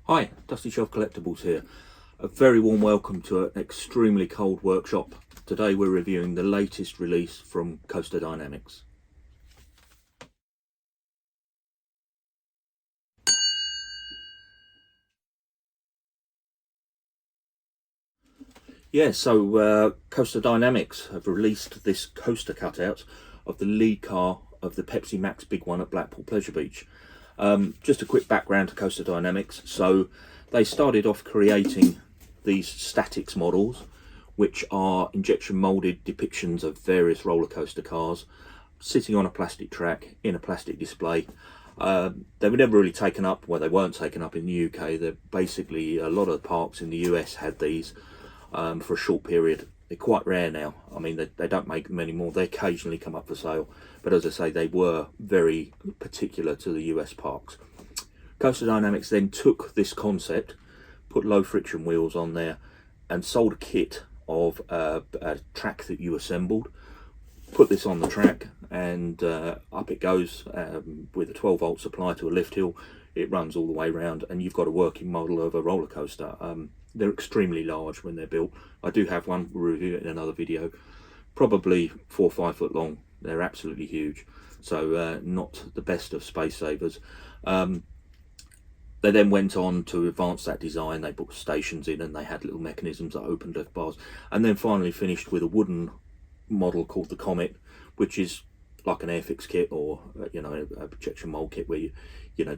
Hi, Dusty Shelf Collectibles here. A very warm welcome to an extremely cold workshop. Today we're reviewing the latest release from Coaster Dynamics. Yeah, so Coaster Dynamics have released this coaster cutout of the lead car of the Pepsi Max Big One at Blackpool Pleasure Beach. Just a quick background to Coaster Dynamics. So they started off creating these statics models, which are injection molded depictions of various roller coaster cars sitting on a plastic track in a plastic display. They were never really taken up. Well, they weren't taken up in the UK. They're basically, a lot of the parks in the US had these for a short period. They're quite rare now. I mean, they don't make them anymore. They occasionally come up for sale, but as I say, they were very particular to the US parks. Coaster Dynamics then took this concept, put low friction wheels on there, and sold a kit of a track that you assembled. Put this on the track, and up it goes with a 12-volt supply to a lift hill. It runs all the way around, and you've got a working model of a roller coaster. They're extremely large when they're built. I do have one, we'll review it in another video. Probably 4 or 5 foot long. They're absolutely huge. So not the best of space savers. They then went on to advance that design. They put stations in, and they had little mechanisms that opened lift bars, and then finally finished with a wooden model called the Comet, which is like an Airfix kit, or a projection mold kit where you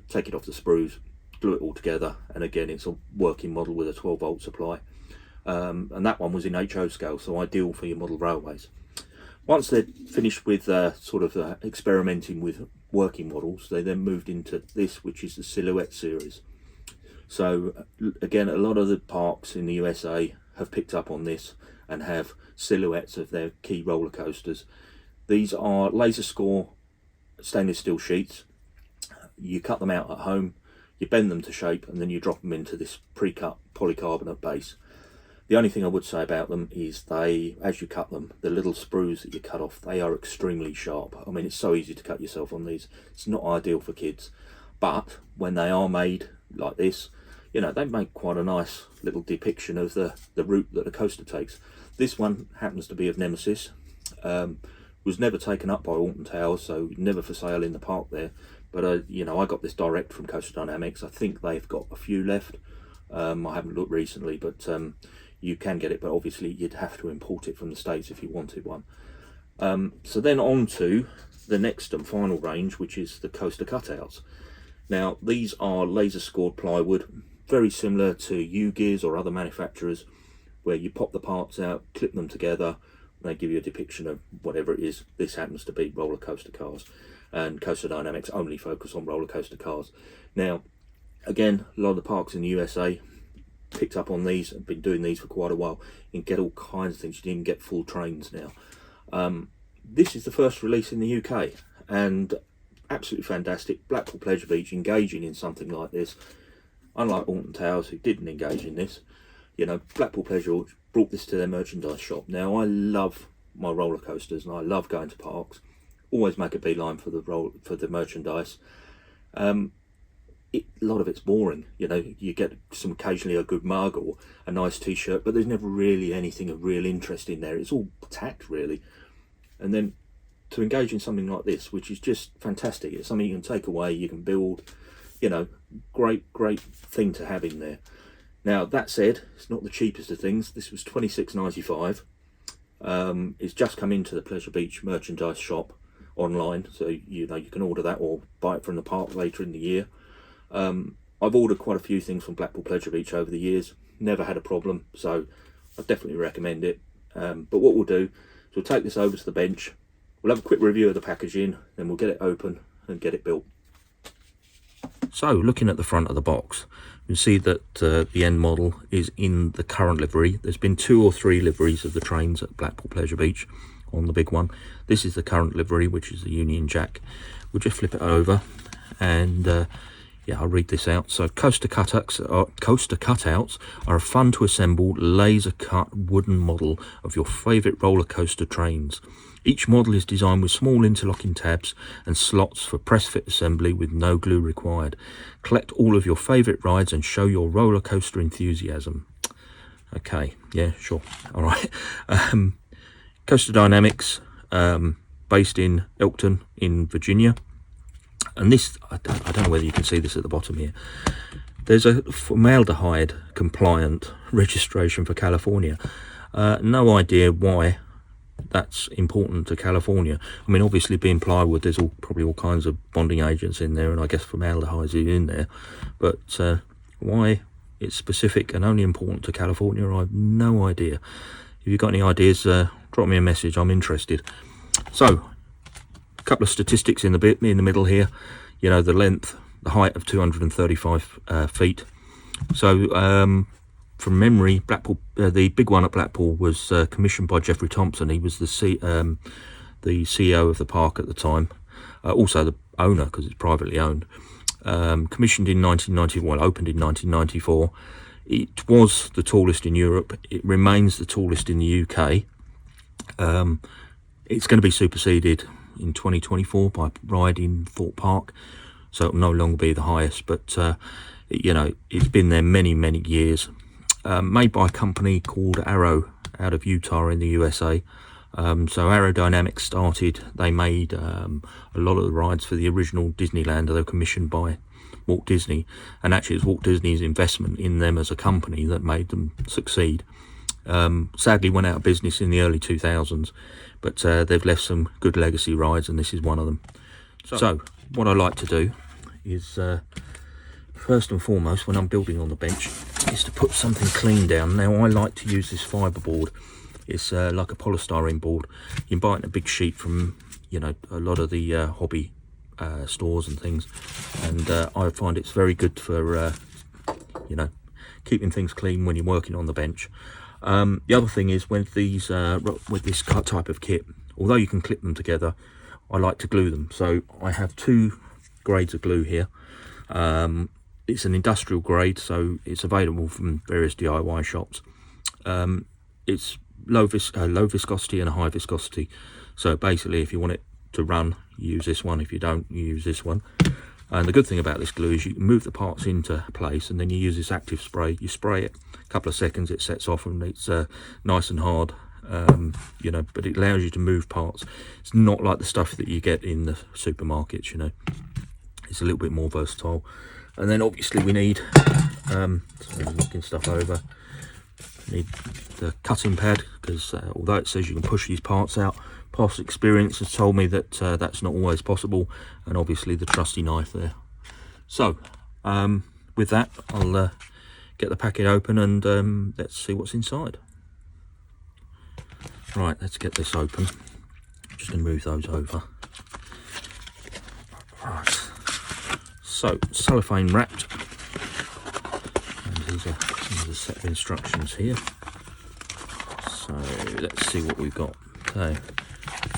take it off the sprues, glue it all together, and again it's a working model with a 12-volt supply. And that one was in HO scale, so ideal for your model railways. Once they'd finished with experimenting with working models, they then moved into this, which is the Silhouette series. So again, a lot of the parks in the USA have picked up on this and have silhouettes of their key roller coasters. These are laser score stainless steel sheets. You cut them out at home, you bend them to shape, and then you drop them into this pre-cut polycarbonate base. The only thing I would say about them is as you cut them, the little sprues that you cut off, they are extremely sharp. I mean, it's so easy to cut yourself on these. It's not ideal for kids, but when they are made like this, they make quite a nice little depiction of the route that a coaster takes. This one happens to be of Nemesis. Was never taken up by Alton Towers, so never for sale in the park there. But I got this direct from Coaster Dynamics. I think they've got a few left. I haven't looked recently, but you can get it, but obviously you'd have to import it from the States if you wanted one. So then on to the next and final range, which is the coaster cutouts. Now these are laser scored plywood, very similar to U-Gears or other manufacturers, where you pop the parts out, clip them together, and they give you a depiction of whatever it is. This happens to be roller coaster cars, and Coaster Dynamics only focus on roller coaster cars. Now again, a lot of the parks in the USA picked up on these and been doing these for quite a while. You can get all kinds of things. You can even get full trains now. This is the first release in the UK, and absolutely fantastic. Blackpool Pleasure Beach engaging in something like this, unlike Alton Towers, who didn't engage in this. Blackpool Pleasure brought this to their merchandise shop. Now I love my roller coasters, and I love going to parks. Always make a beeline for the merchandise. A lot of it's boring. You get occasionally a good mug or a nice t-shirt, but there's never really anything of real interest in there. It's all tacked, really. And then to engage in something like this, which is just fantastic, it's something you can take away, you can build, great thing to have in there. Now that said, it's not the cheapest of things. This was $26.95. It's just come into the Pleasure Beach merchandise shop online, so you can order that or buy it from the park later in the year. I've ordered quite a few things from Blackpool Pleasure Beach over the years, never had a problem, so I definitely recommend it. But what we'll do is we'll take this over to the bench, we'll have a quick review of the packaging, then we'll get it open and get it built. So looking at the front of the box, you can see that the end model is in the current livery. There's been 2 or 3 liveries of the trains at Blackpool Pleasure Beach on the big one. This is the current livery, which is the Union Jack. We'll just flip it over and I'll read this out. So coaster cutouts are a fun to assemble laser cut wooden model of your favourite roller coaster trains. Each model is designed with small interlocking tabs and slots for press fit assembly with no glue required. Collect all of your favourite rides and show your roller coaster enthusiasm. Okay, yeah, sure, all right. Coaster Dynamics, based in Elkton in Virginia. And this, I don't know whether you can see this at the bottom here. There's a formaldehyde compliant registration for California. No idea why that's important to California. I mean, obviously being plywood, there's probably all kinds of bonding agents in there, and I guess formaldehyde is in there. But why it's specific and only important to California, I have no idea. If you've got any ideas, drop me a message. I'm interested. So, a couple of statistics in the middle here. You know, the length, the height of 235 feet. So, from memory, Blackpool, the big one at Blackpool was commissioned by Jeffrey Thompson. He was the CEO of the park at the time, also the owner because it's privately owned. Commissioned in 1990, well, opened in 1994. It was the tallest in Europe. It remains the tallest in the UK. It's going to be superseded in 2024 by Ride in Thorpe Park, so it'll no longer be the highest. But you know, it's been there many years. Made by a company called Arrow out of Utah in the USA. So Aerodynamics started, they made a lot of the rides for the original Disneyland. They were commissioned by Walt Disney, and actually it's Walt Disney's investment in them as a company that made them succeed. Sadly went out of business in the early 2000s, but they've left some good legacy rides, and this is one of them. So what I like to do is first and foremost, when I'm building on the bench, is to put something clean down. Now I like to use this fibre board. It's like a polystyrene board. You can buy it in a big sheet from, you know, a lot of the hobby stores and things, and I find it's very good for you know, keeping things clean when you're working on the bench. The other thing is with these with this type of kit, although you can clip them together, I like to glue them. So I have two grades of glue here. It's an industrial grade, so it's available from various DIY shops. It's low viscosity and a high viscosity. So basically, if you want it to run, you use this one. If you don't, you use this one. And the good thing about this glue is you can move the parts into place, and then you use this active spray. You spray it a couple of seconds, it sets off, and it's nice and hard. You know, but it allows you to move parts. It's not like the stuff that you get in the supermarkets. You know, it's a little bit more versatile. And then obviously we need, so knocking stuff over, need the cutting pad, because although it says you can push these parts out, past experience has told me that that's not always possible, and obviously the trusty knife there. So with that, I'll get the packet open and let's see what's inside. Right, let's get this open. I'm just going to move those over. Right. So, cellophane wrapped, and here's a set of instructions here. So, let's see what we've got. Okay,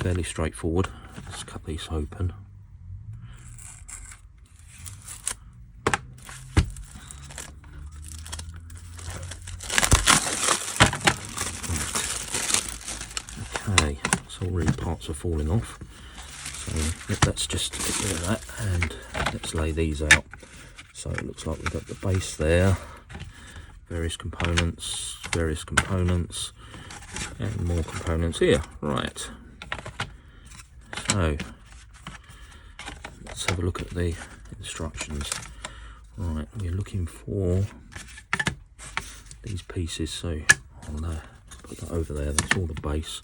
fairly straightforward. Let's cut these open. Okay, so already parts are falling off. So let's just get rid of that, and let's lay these out. So it looks like we've got the base there, various components, and more components here. Right, so let's have a look at the instructions. Right, we're looking for these pieces, so I'll put that over there. That's all the base.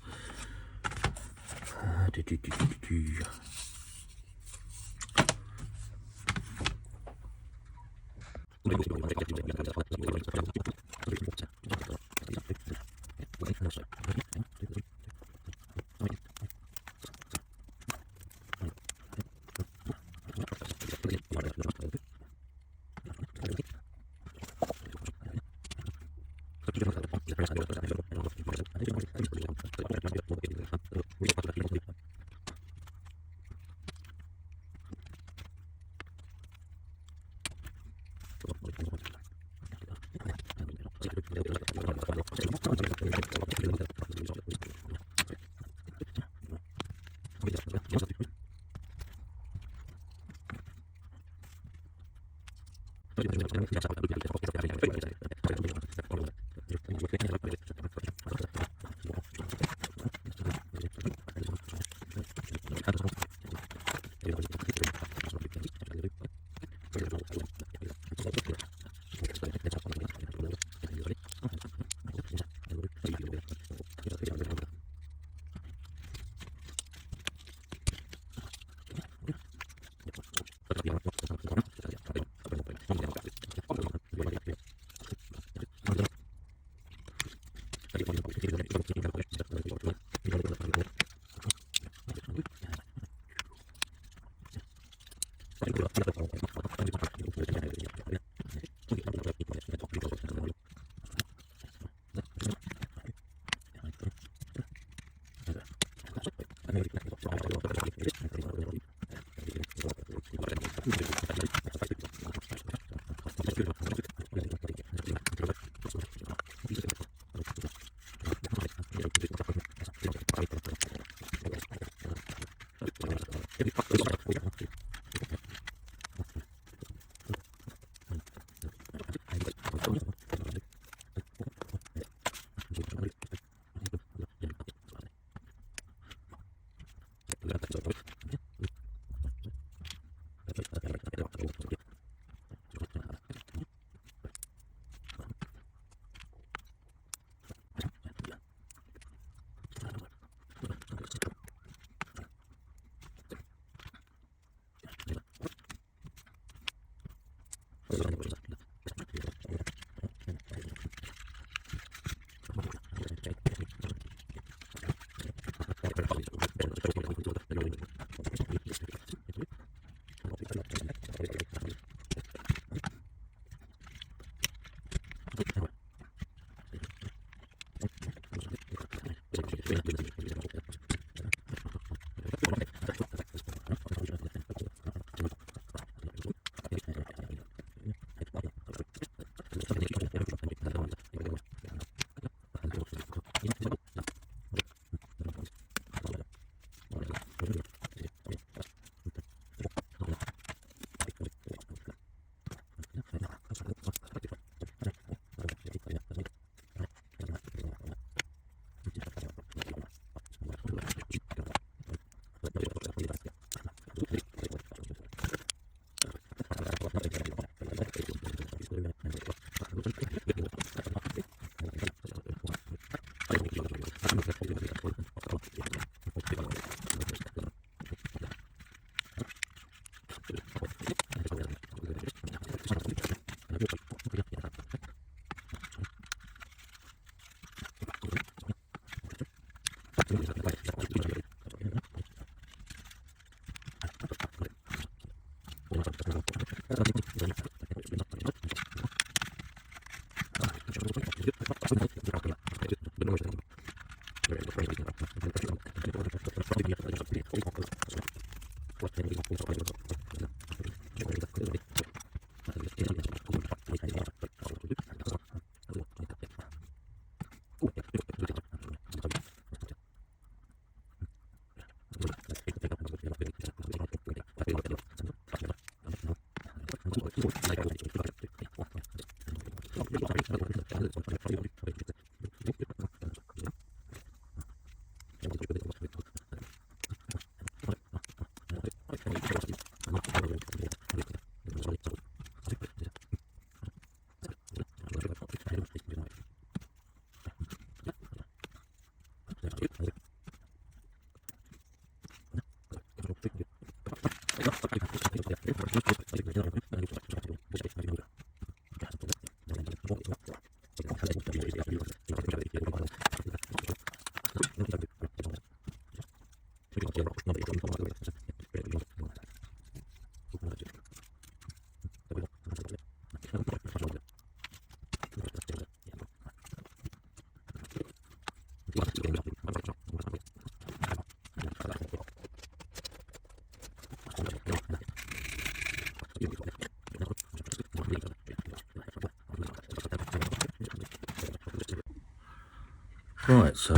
Right, so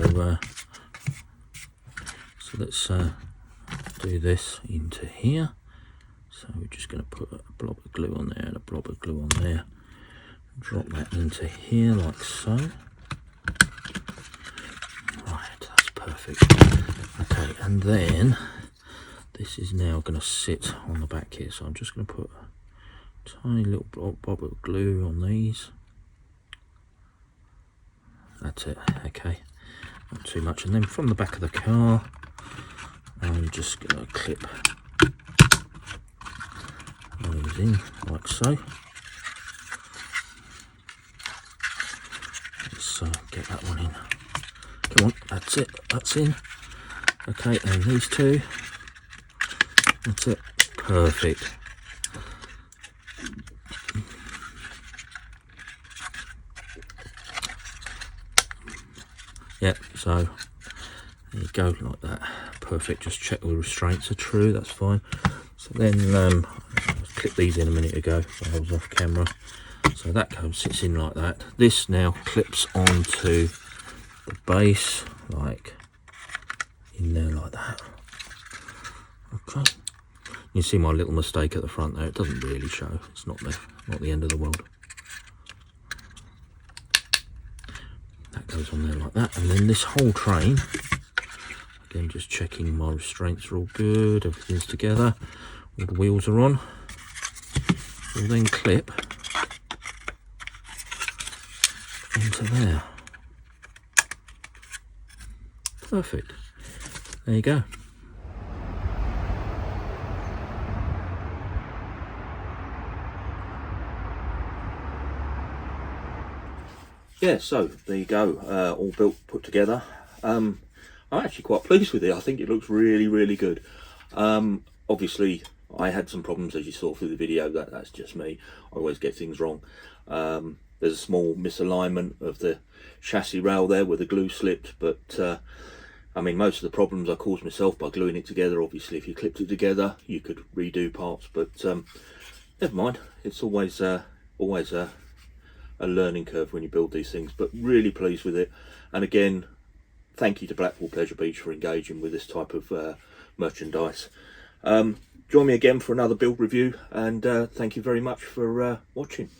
let's do this into here. So we're just going to put a blob of glue on there and a blob of glue on there. Drop that into here like so. Right, that's perfect. Okay, and then this is now going to sit on the back here, so I'm just going to put a tiny little bob of glue on these. That's it. Okay, not too much. And then from the back of the car, I'm just going to clip those in like so. Let's get that one in. Come on, that's it, that's in. Okay, and these two, that's it, perfect. Yep, so there you go, like that, perfect. Just check the restraints are true, that's fine. So then, I clipped these in a minute ago, so I was off camera. So that sits in like that. This now clips onto the base, like in there like that. Okay. You see my little mistake at the front there. It doesn't really show. It's not the end of the world. That goes on there like that, and then this whole train. Again, just checking my restraints are all good. Everything's together. All the wheels are on. We'll then clip into there. Perfect. There you go. Yeah, so there you go, all built, put together. I'm actually quite pleased with it. I think it looks really, really good. Obviously, I had some problems, as you saw through the video. That's just me. I always get things wrong. There's a small misalignment of the chassis rail there where the glue slipped, but I mean, most of the problems I caused myself by gluing it together. Obviously, if you clipped it together, you could redo parts, but never mind. It's always a learning curve when you build these things, but really pleased with it. And again, thank you to Blackpool Pleasure Beach for engaging with this type of merchandise. Join me again for another build review, and thank you very much for watching.